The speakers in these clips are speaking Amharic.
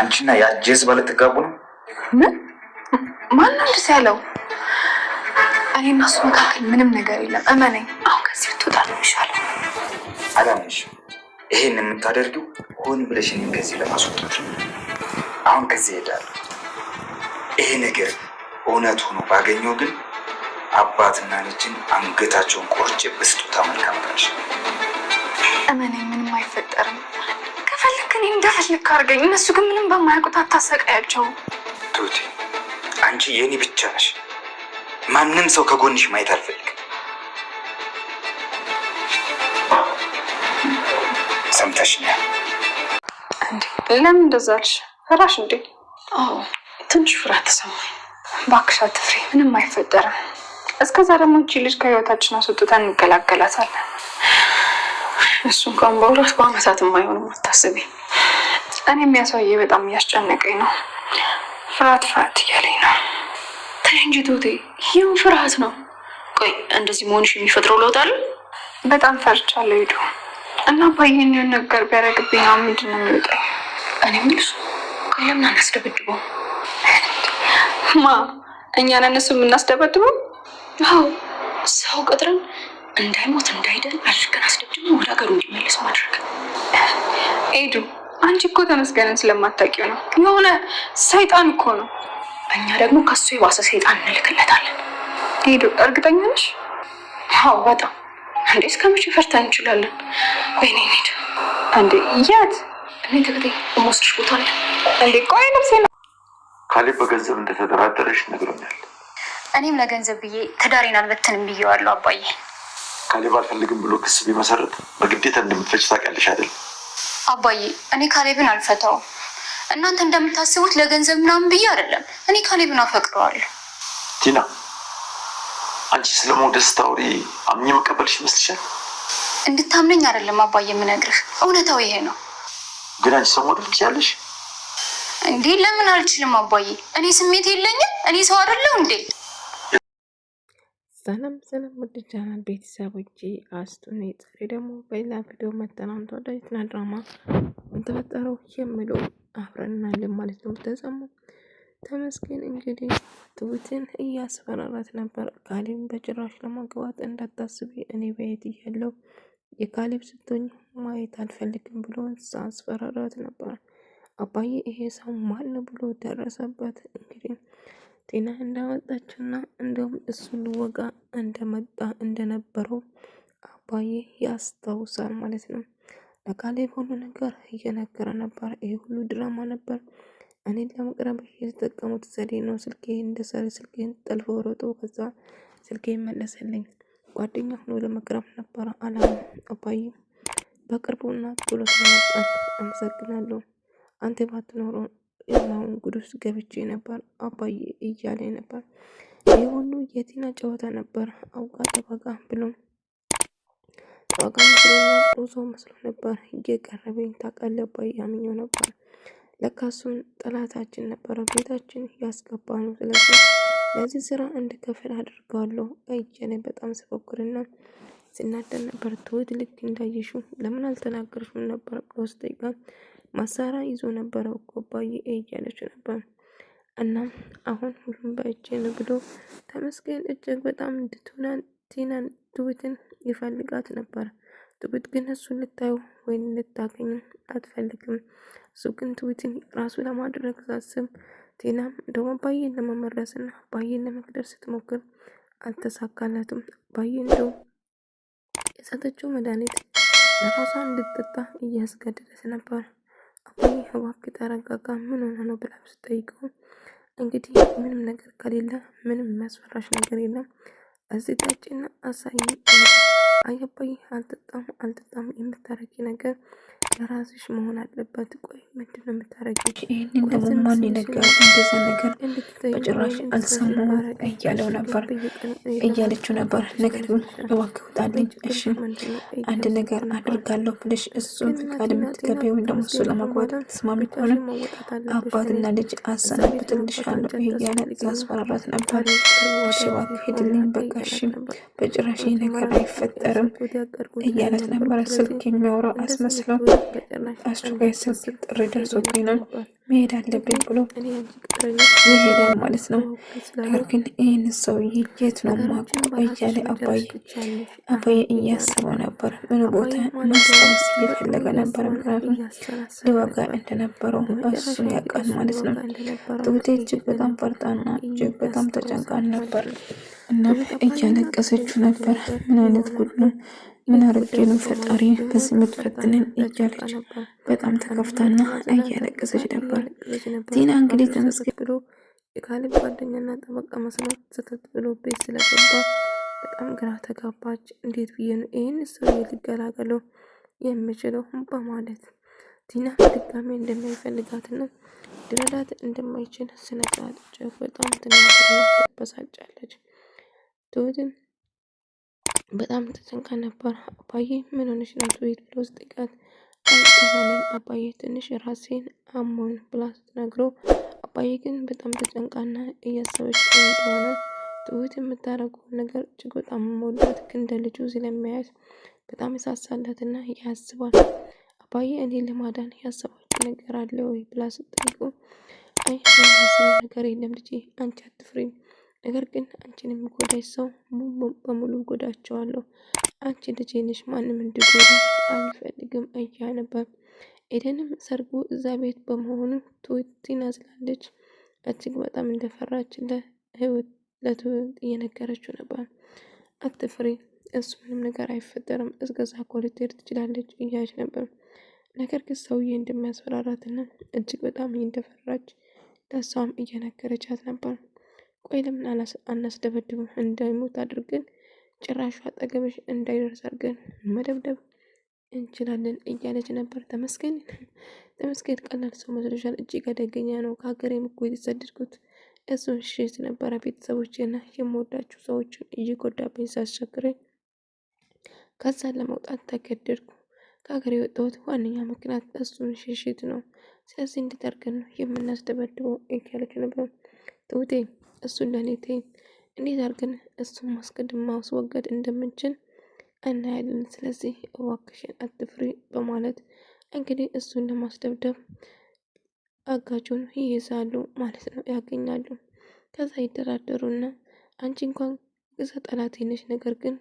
አንቺና ያጀዝ ባለተጋቡ ነው? ምን ማን እንደዚህ ያለው? እኔ እና እሱ መካከል ምንም ነገር የለም። እመነኝ። አሁን ከዚህ ብትወጣ ነው የሚሻለው። አላምንሽም። ይሄን የምታደርጊው ሆን ብለሽ እኔን ከዚህ ለማስወጣት ነው። አሁን ከዚህ እሄዳለሁ። ይሄ ነገር እውነት ሆኖ ባገኘው ግን አባትና ልጅን አንገታቸውን ቆርጬ በስጦታ መልካም ነሽ። እመነኝ፣ ምንም አይፈጠርም። ከፈለክ እኔ እንደፈለክ አድርገኝ። እነሱ ግን ምንም በማያውቁት አታሰቃያቸው። ቱቲ፣ አንቺ የኔ ብቻ ነሽ። ማንም ሰው ከጎንሽ ማየት አልፈልግም። ሰምተሽኛል? እንዴ ለምን እንደዛ አልሽ? ፈራሽ እንዴ? አዎ ትንሽ ፍርሃት ተሰማኝ። እባክሽ አትፍሪ፣ ምንም አይፈጠርም። እስከዛ ደግሞ እቺ ልጅ ከህይወታችን አስወጥተን እንገላገላታለን። እሱ እንኳን በሁለት በአመታት የማይሆንም አታስቢ። እኔ የሚያሳየ በጣም እያስጨነቀኝ ነው። ፍርሃት እያለኝ ነው። ተይ እንጂ ቱቴ፣ ይህም ፍርሃት ነው። ቆይ እንደዚህ መሆንሽ የሚፈጥረው ለውጥ አለ? በጣም ፈርቻለሁ ሄዱ እና ባየኝ ነገር ቢያደርግብኝ ነው ምንድን ነው የሚወጣኝ? እኔ የምልሽ ቆይ ለምን አናስደበድበው? ማ እኛን እነሱ የምናስደበድበው? አዎ ሰው ቀጥረን እንዳይሞት እንዳይደል አድርገን አስደብድበን ወደ ሀገሩ እንዲመለስ ማድረግ። ሄዱ አንቺ እኮ ተመስገንን ስለማታውቂው ነው። የሆነ ሰይጣን እኮ ነው። እኛ ደግሞ ከሱ የባሰ ሰይጣን እንልክለታለን። ሄዱ እርግጠኛ ነሽ? አዎ በጣም። እንዴ እስከ መቼ ፈርተን እንችላለን? ወይኔ ሄዱ እንዴ የት? እኔ ተከታይ የምወስድሽ ቦታ አለ። እንዴ ቆይ ልብሴ ነው። ካሌብ በገንዘብ እንደተደራደረሽ ነግሮኛል። እኔም ለገንዘብ ብዬ ትዳሬን አልበትንም ብዬዋለሁ አባዬ። ካሌብ አልፈልግም ብሎ ክስ ቢመሰረት በግዴታ እንደምትፈጭ ታውቂያለሽ አይደል? አባዬ እኔ ካሌብን አልፈታውም። እናንተ እንደምታስቡት ለገንዘብ ምናምን ብዬ አይደለም። እኔ ካሌብን አፈቅረዋለሁ። ቲና አንቺ ስለሞደስ ታውሪ አምኜ መቀበልሽ ይመስልሻል? እንድታምነኝ አይደለም አባዬ የምነግርህ፣ እውነታው ይሄ ነው። ግን አንቺ ሰው መውደድ ትችያለሽ እንዴ? ለምን አልችልም አባዬ? እኔ ስሜት የለኝም? እኔ ሰው አይደለሁ እንዴ? ሰላም ውድ ቻናል ቤተሰቦቼ አስቱን ዛሬ ደግሞ በሌላ ቪዲዮ መጥተናል። ተወዳጅና ድራማ ተፈጠረው የሚለው አብረን እናያለን ማለት ነው። ተሰሙ ተመስገን እንግዲህ ትሁትን እያስፈራራት ነበር። ካሌብ በጭራሽ ለማግባት እንዳታስቢ፣ እኔ በየት እያለሁ የካሌብ ስትሆኝ ማየት አልፈልግም ብሎ አስፈራራት ነበር። አባዬ ይሄ ሰው ማን ብሎ ደረሰበት። እንግዲህ ጤና እንዳመጣችና እንደውም እሱ ልወጋ እንደመጣ እንደነበረው አባዬ ያስታውሳል ማለት ነው። ለካሌብ ሁሉ ነገር እየነገረ ነበር። ይሄ ሁሉ ድራማ ነበር። እኔን ለመቅረብ የተጠቀሙት ዘዴ ነው። ስልኬን ጠልፎ ሮጦ ከዛ ስልኬ መለሰልኝ። ጓደኛ ሆኖ ለመቅረብ ነበር አላማ። አባዬ በቅርቡና ቶሎ ስለመጣ አመሰግናለሁ። አንተ ባትኖሮ የማውን ጉዱስ ገብቼ ነበር አባዬ እያለ ነበር። ይህ ሁሉ የቲና ጨዋታ ነበር። አውቃ ተባጋ ብሎ ዋጋ መስሎና ጥሩ ሰው መስሎ ነበር እየቀረበኝ። ታውቃለህ አባዬ አምኜው ነበር። ለካሱን ጠላታችን ነበረ ቤታችን ያስገባ ነው። ስለዚህ ለዚህ ስራ እንድከፍል አድርገዋለሁ እያለ በጣም ስፎክርና ሲናደድ ነበር። ትሁት ልክ እንዳየሽው ለምን አልተናገርሽም ነበር በውስጤ ጋር መሳሪያ ይዞ ነበረ እኮ አባዬ እያለች ነበር። እናም አሁን ሁሉም በእጄ ነው ብሎ ተመስገን እጅግ በጣም ቲናን ትሁትን ይፈልጋት ነበር። ትሁት ግን እሱን ልታየው ወይም ልታገኝ አትፈልግም። እሱ ግን ትሁትን ራሱ ለማድረግ ሳስብ ቲናም ደግሞ አባዬን ለመመረስና አባዬን ለመግደል ስትሞክር አልተሳካላትም። አባዬ እንደው የሰጠችው መድኃኒት ለራሷ እንድትጠጣ እያስገደደት ነበር። አባዬ እባክህ ተረጋጋ፣ ምን ሆነ ነው ብላ ስትጠይቀው እንግዲህ ምንም ነገር ከሌለ ምንም የሚያስፈራሽ ነገር የለም፣ እዚህ ታጭና አሳይ። አይ አባዬ አልጠጣም የምታረጊ ነገር ለራስሽ መሆን አለበት። ቆይ ምንድን ነው የምታረጊው? ይህንን ደግሞ ማን ነገር እንደዛ ነገር በጭራሽ አልሰማሁም እያለው ነበር እያለችው ነበር። ነገር ግን እባክህ ውጣልኝ፣ እሺ አንድ ነገር አድርጋለሁ ብለሽ እሱን ፍቃድ የምትገቢ ወይም ደግሞ እሱ ለማግባት ተስማሚ ከሆነ አባትና ልጅ አሰናብትልሻለሁ እያለ ያስፈራራት ነበር። እሺ እባክህ ሂድልኝ፣ በቃ እሺ በጭራሽ ይህ ነገር አይፈጠርም እያለት ነበር። ስልክ የሚያወራው አስመስለው አስቸኳይ ስልክ ጥሪ ደርሶብኝ ነው መሄድ አለብኝ ብሎ ይሄዳል ማለት ነው። ነገር ግን ይህን ሰውዬ የት ነው የማውቀው እያለ አባዬ እያሰበው ነበር። ምን ቦታ ማስታወስ እየፈለገ ነበር። ምክንያቱም ሊወጋ እንደነበረው እሱ ያውቃል ማለት ነው። ትሁቴ እጅግ በጣም ፈርጣና እጅግ በጣም ተጨንቃን ነበር። እናም እያለቀሰችው ነበር። ምን አይነት ጉድ ነው? ምን አርጌ ነው ፈጣሪ በዚህ የምትፈትንን እያለች በጣም ተከፍታና እያለቀሰች ነበር። ቲና እንግዲህ ተመስገን ብሎ የካሌብ ጓደኛና ጠበቃ መስራት ስህተት ብሎ ቤት ስለገባ በጣም ግራ ተጋባች። እንዴት ብዬ ነው ይህን ሰው ልገላገለው የምችለው በማለት ቲና ድጋሜ እንደማይፈልጋትና ድረዳት እንደማይችል ስነግራት እጅግ በጣም ትናገርና ትበሳጫለች። ትሁትም በጣም ተጨንቃ ነበር። አባዬ ምን ሆነሽ ነው ትሁት ብሎ ስጠይቃት አይሆነኝ አባዬ ትንሽ ራሴን አሞን ብላ ስትነግረው አባዬ ግን በጣም ተጨንቃና እያሰበች እንደሆነ ትሁት የምታደርገው ነገር እጅግ በጣም መወዳት እንደ ልጁ ስለሚያያት በጣም ያሳሳላትና ያስባል። አባዬ እኔ ለማዳን ያሰባችሁ ነገር አለ ወይ ብላ ስትጠይቀው አይ ምንም ነገር የለም ልጄ አንቺ አትፍሪም፣ ነገር ግን አንቺን የሚጎዳሽ ሰው በሙሉ ጎዳቸዋለሁ። አንቺ ልጄ ነሽ፣ ማንም እንዲጎዳ አልፈልግም እያ ነበር። ኤደንም ሰርጉ እዛ ቤት በመሆኑ ቲና ስላለች እጅግ በጣም እንደፈራች ለትሁት እየነገረችው ነበር። አትፍሪ፣ እሱ ምንም ነገር አይፈጠርም፣ እስከዛ ኮልቴር ትችላለች እያለች ነበር። ነገር ግን ሰውዬ እንደሚያስፈራራትና እጅግ በጣም እንደፈራች ለሷም እየነገረቻት ነበር። ቆይ ለምን አናስደበድብም? እንዳይሞት አድርገን ጭራሹ አጠገብሽ እንዳይደርስ አድርገን መደብደብ እንችላለን እያለች ነበር። ተመስገን ቀላል ሰው መስሎሻል? እጅግ አደገኛ ነው። ከሀገሬም እኮ የተሰደድኩት እሱን ሽት ነበረ። ቤተሰቦችና የምወዳችሁ ሰዎችን እየጎዳብኝ ሳስቸግረኝ ከዛ ለመውጣት ተገደድኩ። ከሀገር የወጣሁት ዋነኛ ምክንያት እሱን ሽሽት ነው። ስለዚህ እንድታርገን ነው የምናስደበድበው እያለች ነበር። ትሁቴ እሱን ለኔ ተይኝ፣ እንዴት አድርገን እሱን ማስወገድ እንደምንችል እናያለን። ስለዚህ እባክሽን አትፍሪ በማለት እንግዲህ እሱን ለማስደብደብ አጋጁን ይይዛሉ ማለት ነው፣ ያገኛሉ። ከዛ ይደራደሩና አንቺ እንኳን ግዛ ጠላቴ ነሽ፣ ነገር ግን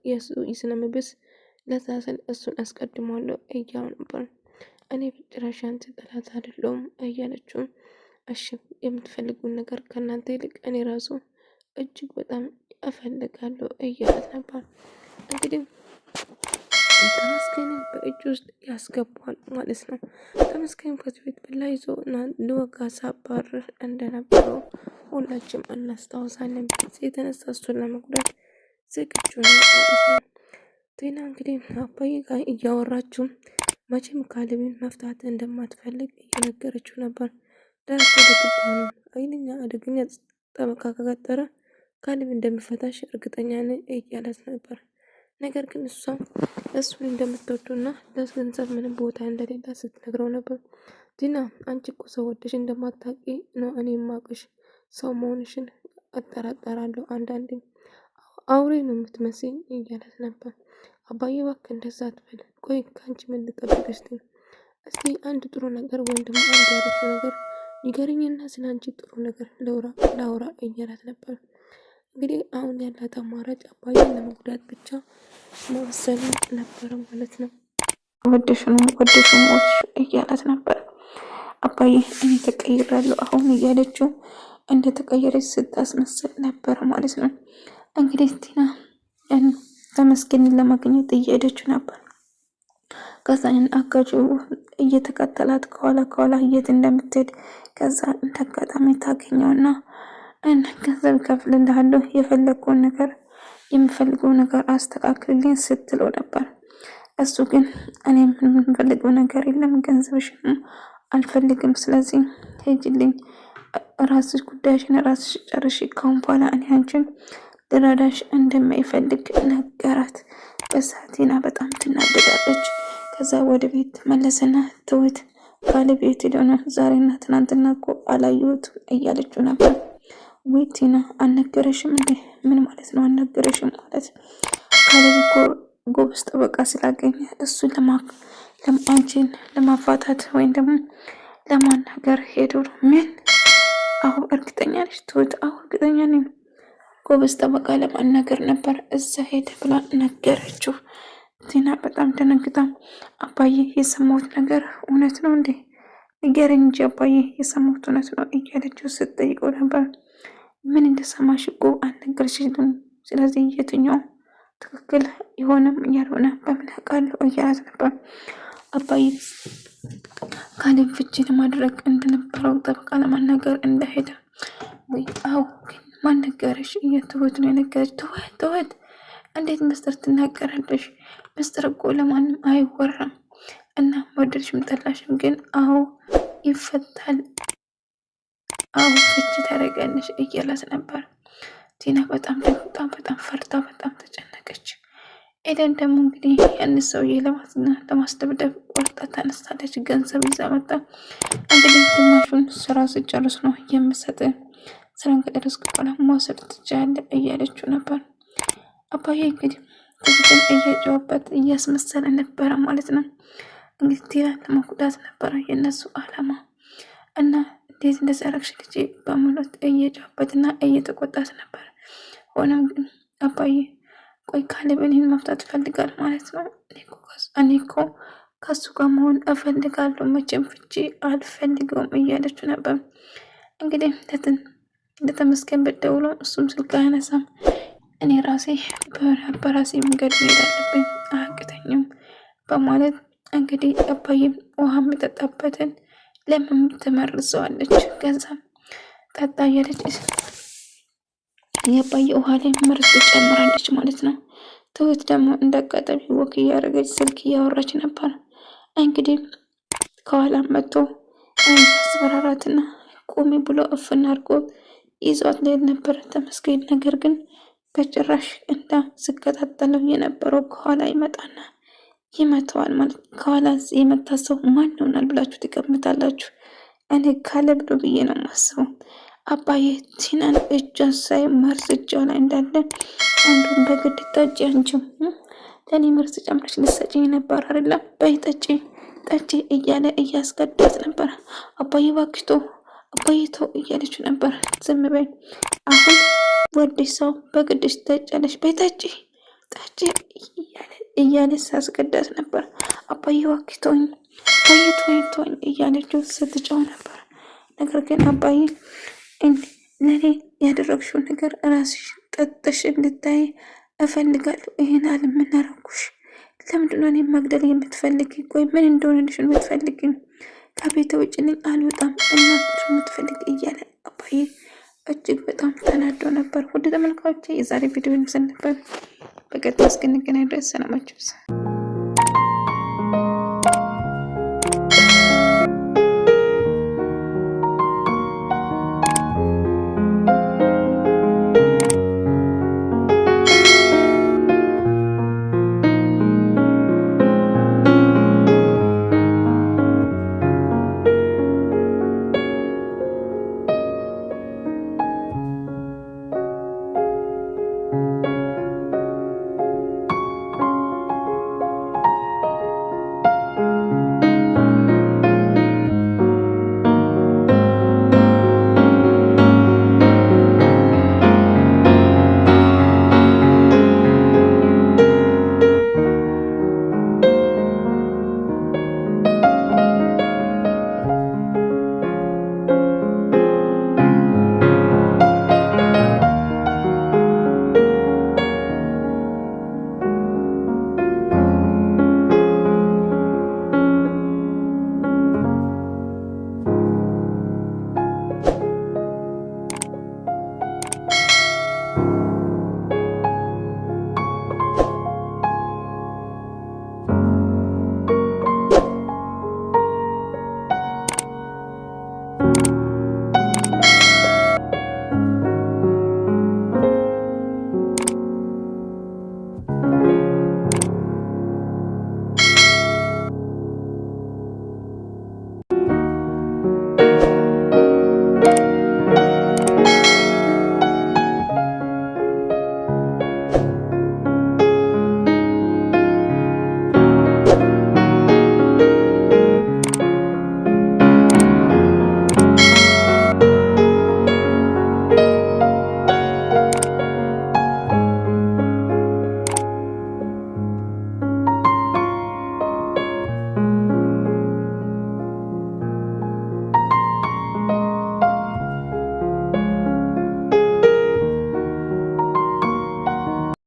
የሱ ይስነምብስ ለዛ ስል እሱን አስቀድማለሁ እያሉ ነበር። እኔ በጭራሽ አንተ ጠላት አይደለሁም እያለችው እሺ የምትፈልጉን ነገር ከእናንተ ይልቅ እኔ ራሱ እጅግ በጣም እፈልጋለሁ እያለት ነበር። እንግዲህ ተመስገንን በእጅ ውስጥ ያስገባል ማለት ነው። ተመስገን ከዚህ ቤት ብላ ይዞ ልወጋ ሳባርር እንደነበረው ሁላችንም እናስታውሳለን። የተነሳ እሱን ለመጉዳት ዝግጁ ነው ማለት ነው። ቲና እንግዲህ አባዬ ጋር እያወራችው መቼም ካሌብን መፍታት እንደማትፈልግ እየነገረችው ነበር። ዳርቶ በግዳም አይነኛ አደገኛ ጠበቃ ከቀጠረ ካሌብ እንደሚፈታሽ እርግጠኛ ነኝ እያላት ነበር። ነገር ግን እሷ እሱን እንደምትወዱና ለገንዘብ ምንም ቦታ እንደሌላ ስትነግረው ነበር። ቲና አንቺ እኮ ሰው ወደሽ እንደማታውቂ ነው እኔ የማውቅሽ፣ ሰው መሆንሽን አጠራጠራለሁ፣ አንዳንዴ አውሬ ነው የምትመስኝ እያላት ነበር። አባዬ እባክህ እንደዛ አትበል፣ ቆይ ከአንቺ ምን ልጠብቅ እስቲ አንድ ጥሩ ነገር ወይም ደግሞ አንድ ያረፍሽ ነገር ንገረኝና ስለ አንቺ ጥሩ ነገር ላውራ እያላት ነበር። እንግዲህ አሁን ያላት አማራጭ አባዬን ለመጉዳት ብቻ መወሰን ነበረ ማለት ነው። ወደሽ ሞች እያላት ነበር። አባዬ እኔ ተቀይራለሁ አሁን እያለችው እንደተቀየረች ስታስመስል ነበር ማለት ነው። እንግዲህ ቲና ተመስገንን ለማግኘት እየሄደችው ነበር። ከዛን አጋጁ እየተከተላት ከኋላ የት እንደምትሄድ ከዛ እንዳጋጣሚ ታገኘውና ገንዘብ ከፍልልሃለሁ የምፈልገው ነገር አስተካክልልኝ ስትለው ነበር። እሱ ግን እኔ የምፈልገው ነገር የለም፣ ገንዘብሽን አልፈልግም፣ ስለዚህ ሄጅልኝ፣ ራስሽ ጉዳይሽን ራስሽ ጨርሽ፣ ካሁን በኋላ እኔ አንቺን ልረዳሽ እንደማይፈልግ ነገራት። በሳቲና በጣም ትናደዳለች። ከዛ ወደ ቤት መለሰና ትሁት ካሌብ የት ሄዶ ነው? ዛሬና ትናንትና እኮ አላየሁት እያለችው ነበር። ወይ ቲና አልነገረሽም እንዴ? ምን ማለት ነው አልነገረሽም ማለት? ካሌብ እኮ ጎበዝ ጠበቃ ስላገኘ እሱን አንቺን ለማፋታት ወይም ደግሞ ለማናገር ሄዶ ነው? ምን? አሁ እርግጠኛ ነሽ ትሁት? አሁ እርግጠኛ ነኝ። ጎበዝ ጠበቃ ለማናገር ነበር እዛ ሄደ ብላ ነገረችው። ቲና በጣም ደነግጣ አባዬ የሰማሁት ነገር እውነት ነው እንዴ? ንገረኝ እንጂ አባዬ የሰማሁት እውነት ነው እያለችው ስትጠይቀው ነበር። ምን እንደሰማሽ እኮ አልነገርሽኝም። ስለዚህ የትኛው ትክክል የሆነም ያልሆነ በምን አውቃለሁ እያላት ነበር። አባዬ ካሌብ ፍቺ ለማድረግ እንደነበረው ጠበቃ ለማናገር እንደሄደ ወይ? አዎ፣ ግን ማን ነገረሽ? ትሁት ነው የነገረች። ትሁት እንዴት ምስጢር ትናገራለሽ? ምስጢር እኮ ለማንም አይወራም እና ወደድሽም ጠላሽም ግን አዎ ይፈታል፣ አዎ ፍቺ ታደርጊያለሽ እያላት ነበር። ቲና በጣም ደንግጣ በጣም ፈርታ በጣም ተጨነቀች። ኤደን ደግሞ እንግዲህ ያን ሰውዬ ለማስደብደብ ቆርጣ ተነስታለች። ገንዘብ ይዛ መጣ። እንግዲህ ግማሹን ስራ ስጨርስ ነው የምሰጥ፣ ስራን ከጨረስኩ በኋላ መውሰድ ትችያለሽ እያለችው ነበር። አባዬ እንግዲህ ትግትን እየጨወበት እያስመሰለ ነበረ ማለት ነው። እንግዲህ ቲና ለመጉዳት ነበረ የእነሱ አላማ እና እንዴት እንደሰረግሽ ልጄ በሙሉት እየጨወበትና እየተቆጣት ነበር። ሆኖም ግን አባዬ ቆይ ካሌብን ይህን መፍታት እፈልጋለሁ ማለት ነው። እኔ እኮ ከሱ ጋር መሆን እፈልጋለሁ፣ መቼም ፍቺ አልፈልገውም እያለችው ነበር። እንግዲህ ለተመስገን ብትደውሎ እሱም ስልክ አያነሳም። እኔ ራሴ በራሴ መንገድ መሄድ አለብኝ አያቅተኝም በማለት እንግዲህ አባዬም ውሃ የምጠጣበትን ለምን ትመርዘዋለች። ከዛም ጠጣ እያለች የአባዬ ውሃ ላይ መርዝ ትጨምራለች ማለት ነው። ትሁት ደግሞ እንዳጋጣሚ ወክ እያደረገች ስልክ እያወራች ነበር። እንግዲህ ከኋላ መጥቶ አስፈራራትና ቁሚ ብሎ እፍና አድርጎ ይዟት ሊሄድ ነበረ ተመስገን። ነገር ግን በጭራሽ ስከታተለው የነበረው ከኋላ ይመጣና ይመታዋል ማለት ነው። ከኋላ የመታ ሰው ማን ይሆናል ብላችሁ ትገምታላችሁ? እኔ ካሌብ ነው ብዬ ነው የማስበው። አባዬ ቲናን እጇን ሳይ መርዝ እጇ ላይ እንዳለ አንዱን በግድ ጠጪ፣ አንቺም ለእኔ መርዝ ጨምረሽ ልትሰጪኝ ነበር አይደለም? በይ ጠጪ ጠጪ እያለ እያስገዳት ነበር። አባዬ እባክሽ ተው፣ አባዬ ተው እያለችው ነበር። ዝም በይ አሁን ወደሽ ሰው በግድሽ ትጠጫለሽ፣ በይ ጠጪ ጠጪ እያለ ሳስገዳት ነበር። አባዬ እባክሽ ተወኝ፣ አባዬ ተወኝ እያለችው ስትጫው ነበር። ነገር ግን አባዬ ለኔ ያደረግሽው ነገር ራስሽ ጠጥሽ እንድታይ እፈልጋለሁ። ይሄን አልምናረኩሽ። ለምንድን ነው እኔ መግደል የምትፈልጊ? ቆይ ምን እንደሆነልሽ ነው የምትፈልጊ? ከቤተ ውጭ ነኝ አልወጣም እና የምትፈልጊ እያለ አባዬ እጅግ በጣም ተናዶ ነበር። ውድ ተመልካቾቼ የዛሬ ቪዲዮ ይመስል ነበር። በቀጣይ እስክንገናኝ ድረስ ሰላማችሁ ይብዛ።